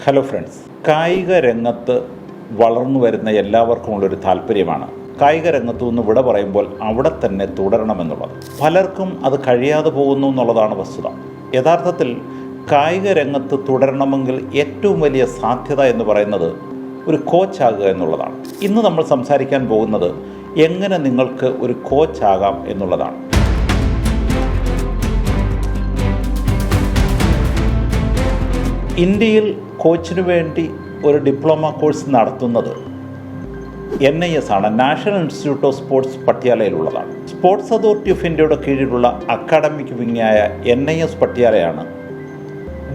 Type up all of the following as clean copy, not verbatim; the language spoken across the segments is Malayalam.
ഹലോ ഫ്രണ്ട്സ്, കായിക രംഗത്ത് വളർന്നു വരുന്ന എല്ലാവർക്കുമുള്ളൊരു താല്പര്യമാണ് കായിക രംഗത്തു നിന്ന് വിട പറയുമ്പോൾ അവിടെ തന്നെ തുടരണമെന്നുള്ളത്. പലർക്കും അത് കഴിയാതെ പോകുന്നു എന്നുള്ളതാണ് വസ്തുത. യഥാർത്ഥത്തിൽ കായിക രംഗത്ത് തുടരണമെങ്കിൽ ഏറ്റവും വലിയ സാധ്യത എന്ന് പറയുന്നത് ഒരു കോച്ചാകുക എന്നുള്ളതാണ്. ഇന്ന് നമ്മൾ സംസാരിക്കാൻ പോകുന്നത് എങ്ങനെ നിങ്ങൾക്ക് ഒരു കോച്ചാകാം എന്നുള്ളതാണ്. ഇന്ത്യയിൽ കോച്ചിനു വേണ്ടി ഒരു ഡിപ്ലോമ കോഴ്സ് നടത്തുന്നത് NIS ആണ്, നാഷണൽ ഇൻസ്റ്റിറ്റ്യൂട്ട് ഓഫ് സ്പോർട്സ് പട്യാലയിലുള്ളതാണ്. സ്പോർട്സ് അതോറിറ്റി ഓഫ് ഇന്ത്യയുടെ കീഴിലുള്ള അക്കാഡമിക് വിങ്ങായ NIS പട്യാലയാണ്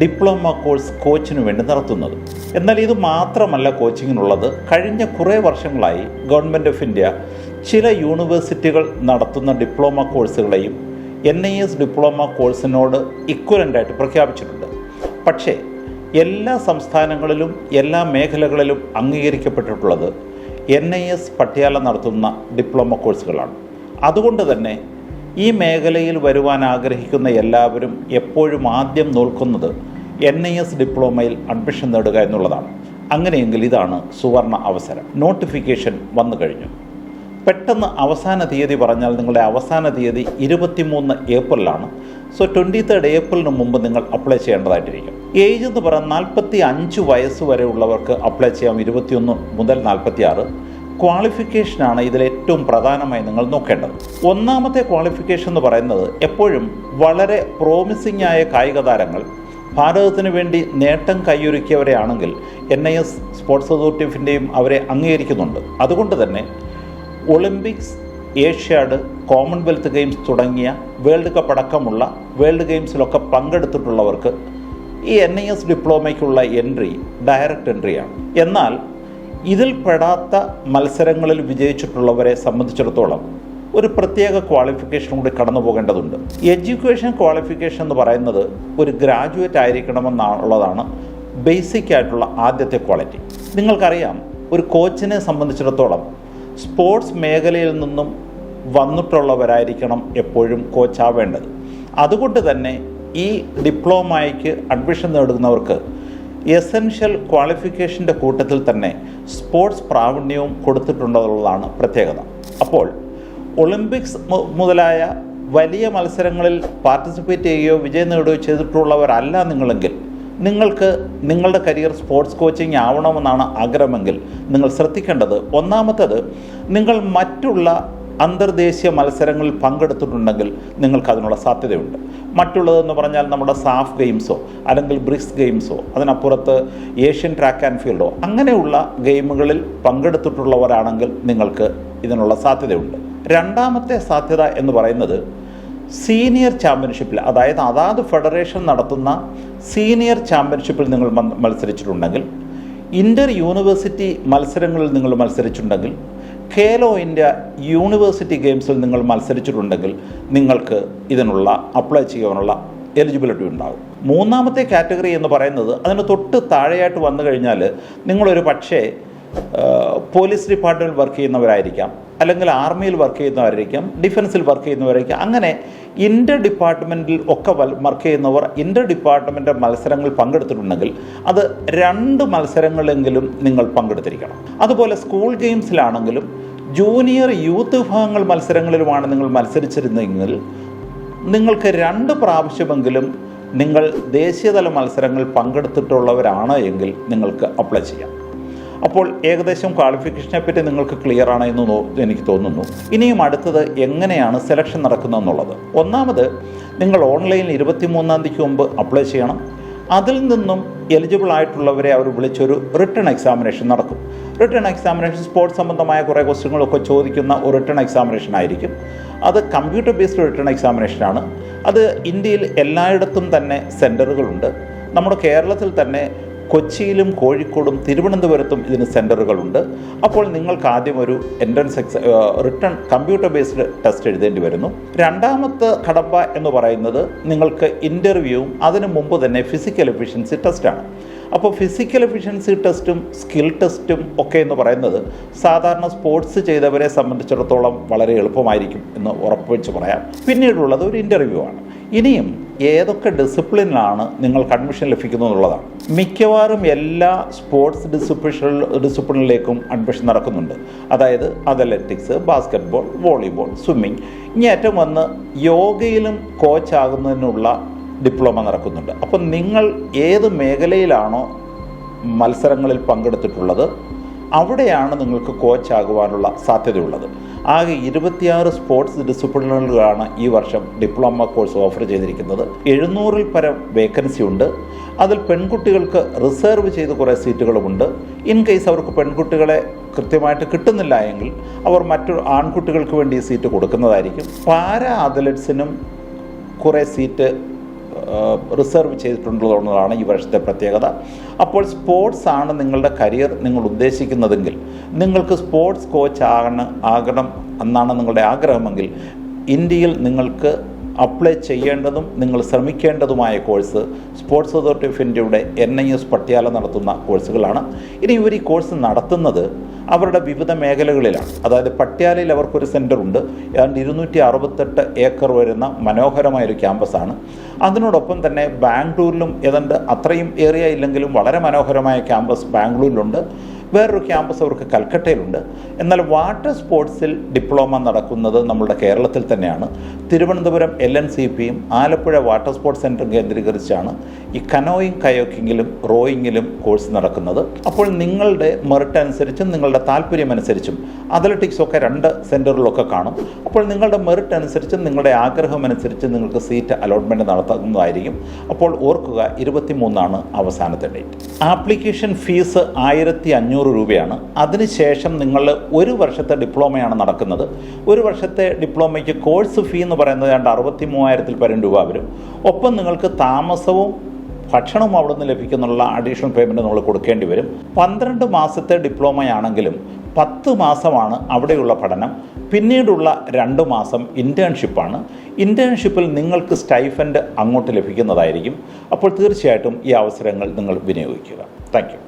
ഡിപ്ലോമ കോഴ്സ് കോച്ചിനു വേണ്ടി നടത്തുന്നത്. എന്നാൽ ഇത് മാത്രമല്ല കോച്ചിങ്ങിനുള്ളത്. കഴിഞ്ഞ കുറേ വർഷങ്ങളായി ഗവൺമെൻറ് ഓഫ് ഇന്ത്യ ചില യൂണിവേഴ്സിറ്റികൾ നടത്തുന്ന ഡിപ്ലോമ കോഴ്സുകളെയും NIS ഡിപ്ലോമ കോഴ്സിനോട് ഇക്വലൻ്റായിട്ട് പ്രഖ്യാപിച്ചിട്ടുണ്ട്. പക്ഷേ എല്ലാ സംസ്ഥാനങ്ങളിലും എല്ലാ മേഖലകളിലും അംഗീകരിക്കപ്പെട്ടിട്ടുള്ളത് NIS പട്യാല നടത്തുന്ന ഡിപ്ലോമ കോഴ്സുകളാണ്. അതുകൊണ്ട് തന്നെ ഈ മേഖലയിൽ വരുവാൻ ആഗ്രഹിക്കുന്ന എല്ലാവരും എപ്പോഴും ആദ്യം നോക്കുന്നത് NIS ഡിപ്ലോമയിൽ അഡ്മിഷൻ നേടുക എന്നുള്ളതാണ്. അങ്ങനെയെങ്കിൽ ഇതാണ് സുവർണ അവസരം. നോട്ടിഫിക്കേഷൻ വന്നു കഴിഞ്ഞു. പെട്ടെന്ന് അവസാന തീയതി പറഞ്ഞാൽ നിങ്ങളുടെ അവസാന തീയതി 23 ഏപ്രിലാണ്. സോ 23 ഏപ്രിലിന് മുമ്പ് നിങ്ങൾ അപ്ലൈ ചെയ്യേണ്ടതായിട്ടിരിക്കും. ഏജ് എന്ന് പറഞ്ഞാൽ 45 വയസ്സ് വരെ ഉള്ളവർക്ക് അപ്ലൈ ചെയ്യാം. 21 മുതൽ 46. ക്വാളിഫിക്കേഷനാണ് ഇതിൽ ഏറ്റവും പ്രധാനമായി നിങ്ങൾ നോക്കേണ്ടത്. ഒന്നാമത്തെ ക്വാളിഫിക്കേഷൻ എന്ന് പറയുന്നത് എപ്പോഴും വളരെ പ്രോമിസിംഗ് ആയ കായിക താരങ്ങൾ ഭാരതത്തിന് വേണ്ടി നേട്ടം കൈയൊരുക്കിയവരെയാണെങ്കിൽ NIS സ്പോർട്സ് അതോറിറ്റി ഓഫ് ഇന്ത്യയും അവരെ അംഗീകരിക്കുന്നുണ്ട്. അതുകൊണ്ട് തന്നെ ഒളിമ്പിക്സ്, ഏഷ്യാഡ്, കോമൺവെൽത്ത് ഗെയിംസ് തുടങ്ങിയ വേൾഡ് കപ്പ് അടക്കമുള്ള വേൾഡ് ഗെയിംസിലൊക്കെ പങ്കെടുത്തിട്ടുള്ളവർക്ക് ഈ NIS ഡിപ്ലോമയ്ക്കുള്ള എൻട്രി ഡയറക്റ്റ് എൻട്രിയാണ്. എന്നാൽ ഇതിൽ പെടാത്ത മത്സരങ്ങളിൽ വിജയിച്ചിട്ടുള്ളവരെ സംബന്ധിച്ചിടത്തോളം ഒരു പ്രത്യേക ക്വാളിഫിക്കേഷൻ കൂടി കടന്നു പോകേണ്ടതുണ്ട്. എഡ്യൂക്കേഷൻ ക്വാളിഫിക്കേഷൻ എന്ന് പറയുന്നത് ഒരു ഗ്രാജുവേറ്റ് ആയിരിക്കണമെന്നുള്ളതാണ് ബേസിക് ആയിട്ടുള്ള ആദ്യത്തെ ക്വാളിറ്റി. നിങ്ങൾക്കറിയാം, ഒരു കോച്ചിനെ സംബന്ധിച്ചിടത്തോളം സ്പോർട്സ് മേഖലയിൽ നിന്നും വന്നിട്ടുള്ളവരായിരിക്കണം എപ്പോഴും കോച്ചാവേണ്ടത്. അതുകൊണ്ട് തന്നെ ഈ ഡിപ്ലോമയ്ക്ക് അഡ്മിഷൻ നേടുന്നവർക്ക് എസെൻഷ്യൽ ക്വാളിഫിക്കേഷൻ്റെ കൂട്ടത്തിൽ തന്നെ സ്പോർട്സ് പ്രാവീണ്യവും കൊടുത്തിട്ടുണ്ടെന്നുള്ളതാണ് പ്രത്യേകത. അപ്പോൾ ഒളിമ്പിക്സ് മുതലായ വലിയ മത്സരങ്ങളിൽ പാർട്ടിസിപ്പേറ്റ് ചെയ്യുകയോ വിജയം നേടുകയോ ചെയ്തിട്ടുള്ളവരല്ല നിങ്ങളെങ്കിൽ, നിങ്ങൾക്ക് നിങ്ങളുടെ കരിയർ സ്പോർട്സ് കോച്ചിങ് ആവണമെന്നാണ് ആഗ്രഹമെങ്കിൽ നിങ്ങൾ ശ്രദ്ധിക്കേണ്ടത്, ഒന്നാമത്തേത്, നിങ്ങൾ മറ്റുള്ള അന്തർദേശീയ മത്സരങ്ങളിൽ പങ്കെടുത്തിട്ടുണ്ടെങ്കിൽ നിങ്ങൾക്ക് അതിനുള്ള സാധ്യതയുണ്ട്. മറ്റുള്ളതെന്ന് പറഞ്ഞാൽ നമ്മുടെ സാഫ് ഗെയിംസോ അല്ലെങ്കിൽ ബ്രിക്സ് ഗെയിംസോ അതിനപ്പുറത്ത് ഏഷ്യൻ ട്രാക്ക് ആൻഡ് ഫീൽഡോ അങ്ങനെയുള്ള ഗെയിമുകളിൽ പങ്കെടുത്തിട്ടുള്ളവരാണെങ്കിൽ നിങ്ങൾക്ക് ഇതിനുള്ള സാധ്യതയുണ്ട്. രണ്ടാമത്തെ സാധ്യത എന്ന് പറയുന്നത് സീനിയർ ചാമ്പ്യൻഷിപ്പിൽ, അതായത് അതാത് ഫെഡറേഷൻ നടത്തുന്ന സീനിയർ ചാമ്പ്യൻഷിപ്പിൽ നിങ്ങൾ മത്സരിച്ചിട്ടുണ്ടെങ്കിൽ, ഇൻ്റർ യൂണിവേഴ്സിറ്റി മത്സരങ്ങളിൽ നിങ്ങൾ മത്സരിച്ചിട്ടുണ്ടെങ്കിൽ, ഖേലോ ഇന്ത്യ യൂണിവേഴ്സിറ്റി ഗെയിംസിൽ നിങ്ങൾ മത്സരിച്ചിട്ടുണ്ടെങ്കിൽ നിങ്ങൾക്ക് ഇതിനുള്ള അപ്ലൈ ചെയ്യാനുള്ള എലിജിബിലിറ്റി ഉണ്ടാകും. മൂന്നാമത്തെ കാറ്റഗറി എന്ന് പറയുന്നത് അതിന് തൊട്ട് താഴെയായിട്ട് വന്നു കഴിഞ്ഞാൽ നിങ്ങളൊരു പക്ഷേ പോലീസ് ഡിപ്പാർട്ട്മെൻറ്റിൽ വർക്ക് ചെയ്യുന്നവരായിരിക്കാം, അല്ലെങ്കിൽ ആർമിയിൽ വർക്ക് ചെയ്യുന്നവരായിരിക്കാം, ഡിഫൻസിൽ വർക്ക് ചെയ്യുന്നവരായിരിക്കാം. അങ്ങനെ ഇൻ്റർ ഡിപ്പാർട്ട്മെൻറ്റിൽ ഒക്കെ വർക്ക് ചെയ്യുന്നവർ ഇൻ്റർ ഡിപ്പാർട്ട്മെൻറ്റ് മത്സരങ്ങളിൽ പങ്കെടുത്തിട്ടുണ്ടെങ്കിൽ അത് 2 മത്സരങ്ങളെങ്കിലും നിങ്ങൾ പങ്കെടുത്തിരിക്കണം. അതുപോലെ സ്കൂൾ ഗെയിംസിലാണെങ്കിലും ജൂനിയർ യൂത്ത് വിഭാഗങ്ങൾ മത്സരങ്ങളിലുമാണ് നിങ്ങൾ മത്സരിച്ചിരുന്നെങ്കിൽ നിങ്ങൾക്ക് 2 പ്രാവശ്യമെങ്കിലും നിങ്ങൾ ദേശീയതല മത്സരങ്ങളിൽ പങ്കെടുത്തിട്ടുള്ളവരാണ് എങ്കിൽ നിങ്ങൾക്ക് അപ്ലൈ ചെയ്യാം. അപ്പോൾ ഏകദേശം ക്വാളിഫിക്കേഷനെ പറ്റി നിങ്ങൾക്ക് ക്ലിയർ ആണ് എന്ന് എനിക്ക് തോന്നുന്നു. ഇനിയും അടുത്തത് എങ്ങനെയാണ് സെലക്ഷൻ നടക്കുന്നതെന്നുള്ളത്. ഒന്നാമത്, നിങ്ങൾ ഓൺലൈനിൽ 23-ാം തീയതിക്ക് മുമ്പ് അപ്ലൈ ചെയ്യണം. അതിൽ നിന്നും എലിജിബിൾ ആയിട്ടുള്ളവരെ അവർ വിളിച്ചൊരു റിട്ടൺ എക്സാമിനേഷൻ നടക്കും. റിട്ടൺ എക്സാമിനേഷൻ സ്പോർട്സ് സംബന്ധമായ കുറേ ക്വസ്റ്റ്യങ്ങളൊക്കെ ചോദിക്കുന്ന ഒരു റിട്ടൺ എക്സാമിനേഷൻ ആയിരിക്കും. അത് കമ്പ്യൂട്ടർ ബേസ്ഡ് റിട്ടൺ എക്സാമിനേഷനാണ്. അത് ഇന്ത്യയിൽ എല്ലായിടത്തും തന്നെ സെൻറ്ററുകളുണ്ട്. നമ്മുടെ കേരളത്തിൽ തന്നെ കൊച്ചിയിലും കോഴിക്കോടും തിരുവനന്തപുരത്തും ഇതിന് സെൻറ്ററുകളുണ്ട്. അപ്പോൾ നിങ്ങൾക്ക് ആദ്യം ഒരു entrance written computer based test എഴുതേണ്ടി വരുന്നു. രണ്ടാമത്തെ കടമ്പ എന്ന് പറയുന്നത് നിങ്ങൾക്ക് ഇൻ്റർവ്യൂവും അതിനു മുമ്പ് തന്നെ ഫിസിക്കൽ എഫിഷ്യൻസി ടെസ്റ്റാണ്. അപ്പോൾ ഫിസിക്കൽ എഫിഷ്യൻസി ടെസ്റ്റും സ്കിൽ ടെസ്റ്റും ഒക്കെ എന്ന് പറയുന്നത് സാധാരണ സ്പോർട്സ് ചെയ്തവരെ സംബന്ധിച്ചിടത്തോളം വളരെ എളുപ്പമായിരിക്കും എന്ന് ഉറപ്പുവെച്ച് പറയാം. പിന്നീടുള്ളത് ഒരു ഇൻ്റർവ്യൂ ആണ്. ഇനിയും ഏതൊക്കെ ഡിസിപ്ലിനിലാണ് നിങ്ങൾക്ക് അഡ്മിഷൻ ലഭിക്കുന്നത് എന്നുള്ളതാണ്. മിക്കവാറും എല്ലാ സ്പോർട്സ് ഡിസിപ്ലിനിലേക്കും അഡ്മിഷൻ നടക്കുന്നുണ്ട്. അതായത് അത്ലറ്റിക്സ്, ബാസ്കറ്റ്ബോൾ, വോളിബോൾ, സ്വിമ്മിങ്, ഇനി ഏറ്റവും വന്ന് യോഗയിലും കോച്ചാകുന്നതിനുള്ള ഡിപ്ലോമ നടക്കുന്നുണ്ട്. അപ്പം നിങ്ങൾ ഏത് മേഖലയിലാണോ മത്സരങ്ങളിൽ പങ്കെടുത്തിട്ടുള്ളത് അവിടെയാണ് നിങ്ങൾക്ക് കോച്ചാകുവാനുള്ള സാധ്യതയുള്ളത്. ആകെ 26 സ്പോർട്സ് ഡിസിപ്ലിനുകളിലാണ് ഈ വർഷം ഡിപ്ലോമ കോഴ്സ് ഓഫർ ചെയ്തിരിക്കുന്നത്. 700-ൽ പരം വേക്കൻസി ഉണ്ട്. അതിൽ പെൺകുട്ടികൾക്ക് റിസർവ് ചെയ്ത് കുറേ സീറ്റുകളുമുണ്ട്. ഇൻ കേസ് അവർക്ക് പെൺകുട്ടികളെ കൃത്യമായിട്ട് കിട്ടുന്നില്ല എങ്കിൽ അവർ മറ്റു ആൺകുട്ടികൾക്ക് വേണ്ടി സീറ്റ് കൊടുക്കുന്നതായിരിക്കും. പാരാ അത്ലറ്റ്സിനും കുറേ സീറ്റ് റിസർവ് ചെയ്തിട്ടുള്ളതാണ് ഈ വർഷത്തെ പ്രത്യേകത. അപ്പോൾ സ്പോർട്സ് ആണ് നിങ്ങളുടെ കരിയർ നിങ്ങൾ ഉദ്ദേശിക്കുന്നതെങ്കിൽ, നിങ്ങൾക്ക് സ്പോർട്സ് കോച്ച് ആകണം എന്നാണ് നിങ്ങളുടെ ആഗ്രഹമെങ്കിൽ, ഇന്ത്യയിൽ നിങ്ങൾക്ക് അപ്ലൈ ചെയ്യേണ്ടതും നിങ്ങൾ ശ്രമിക്കേണ്ടതുമായ കോഴ്സ് സ്പോർട്സ് അതോറിറ്റി ഓഫ് ഇന്ത്യയുടെ NIS പട്യാല നടത്തുന്ന കോഴ്സുകളാണ്. ഇനി ഇവർ ഈ കോഴ്സ് നടത്തുന്നത് അവരുടെ വിവിധ മേഖലകളിലാണ്. അതായത് പട്യാലയിൽ അവർക്കൊരു സെൻ്ററുണ്ട്. ഏതാണ്ട് 268 ഏക്കർ വരുന്ന മനോഹരമായൊരു ക്യാമ്പസാണ്. അതിനോടൊപ്പം തന്നെ ബാംഗ്ലൂരിലും ഏതാണ്ട് അത്രയും ഏരിയ ഇല്ലെങ്കിലും വളരെ മനോഹരമായ ക്യാമ്പസ് ബാംഗ്ലൂരിലുണ്ട്. വേറൊരു ക്യാമ്പസ് അവർക്ക് കൽക്കട്ടയിലുണ്ട്. എന്നാൽ വാട്ടർ സ്പോർട്സിൽ ഡിപ്ലോമ നടക്കുന്നത് നമ്മുടെ കേരളത്തിൽ തന്നെയാണ്. തിരുവനന്തപുരം LNCPയും ആലപ്പുഴ വാട്ടർ സ്പോർട്സ് സെൻറ്ററും കേന്ദ്രീകരിച്ചാണ് ഈ കനോയിങ്, കയോക്കിങ്ങിലും റോയിങ്ങിലും കോഴ്സ് നടക്കുന്നത്. അപ്പോൾ നിങ്ങളുടെ മെറിറ്റ് അനുസരിച്ചും നിങ്ങളുടെ താല്പര്യമനുസരിച്ചും അത്ലറ്റിക്സൊക്കെ 2 സെൻറ്ററിലൊക്കെ കാണും. അപ്പോൾ നിങ്ങളുടെ മെറിറ്റ് അനുസരിച്ചും നിങ്ങളുടെ ആഗ്രഹമനുസരിച്ച് നിങ്ങൾക്ക് സീറ്റ് അലോട്ട്മെൻറ്റ് നടത്തുന്നതായിരിക്കും. അപ്പോൾ ഓർക്കുക, 23 അവസാനത്തെ ഡേറ്റ്. ആപ്ലിക്കേഷൻ ഫീസ് 1500 രൂപയാണ്. അതിനുശേഷം നിങ്ങൾ 1 വർഷത്തെ ഡിപ്ലോമയാണ് നടക്കുന്നത്. 1 വർഷത്തെ ഡിപ്ലോമയ്ക്ക് കോഴ്സ് ഫീ എന്ന് പറയുന്നത് 63,000-ൽ പരം രൂപ വരും. ഒപ്പം നിങ്ങൾക്ക് താമസവും ഭക്ഷണവും അവിടെ നിന്ന് ലഭിക്കുന്നുള്ള അഡീഷണൽ പേയ്മെൻറ്റ് നമ്മൾ കൊടുക്കേണ്ടി വരും. 12 മാസത്തെ ഡിപ്ലോമയാണെങ്കിലും 10 മാസമാണ് അവിടെയുള്ള പഠനം. പിന്നീടുള്ള 2 മാസം ഇൻറ്റേൺഷിപ്പാണ്. ഇൻറ്റേൺഷിപ്പിൽ നിങ്ങൾക്ക് സ്റ്റൈഫൻഡ് അങ്ങോട്ട് ലഭിക്കുന്നതായിരിക്കും. അപ്പോൾ തീർച്ചയായിട്ടും ഈ അവസരങ്ങൾ നിങ്ങൾ വിനിയോഗിക്കുക. Thank you.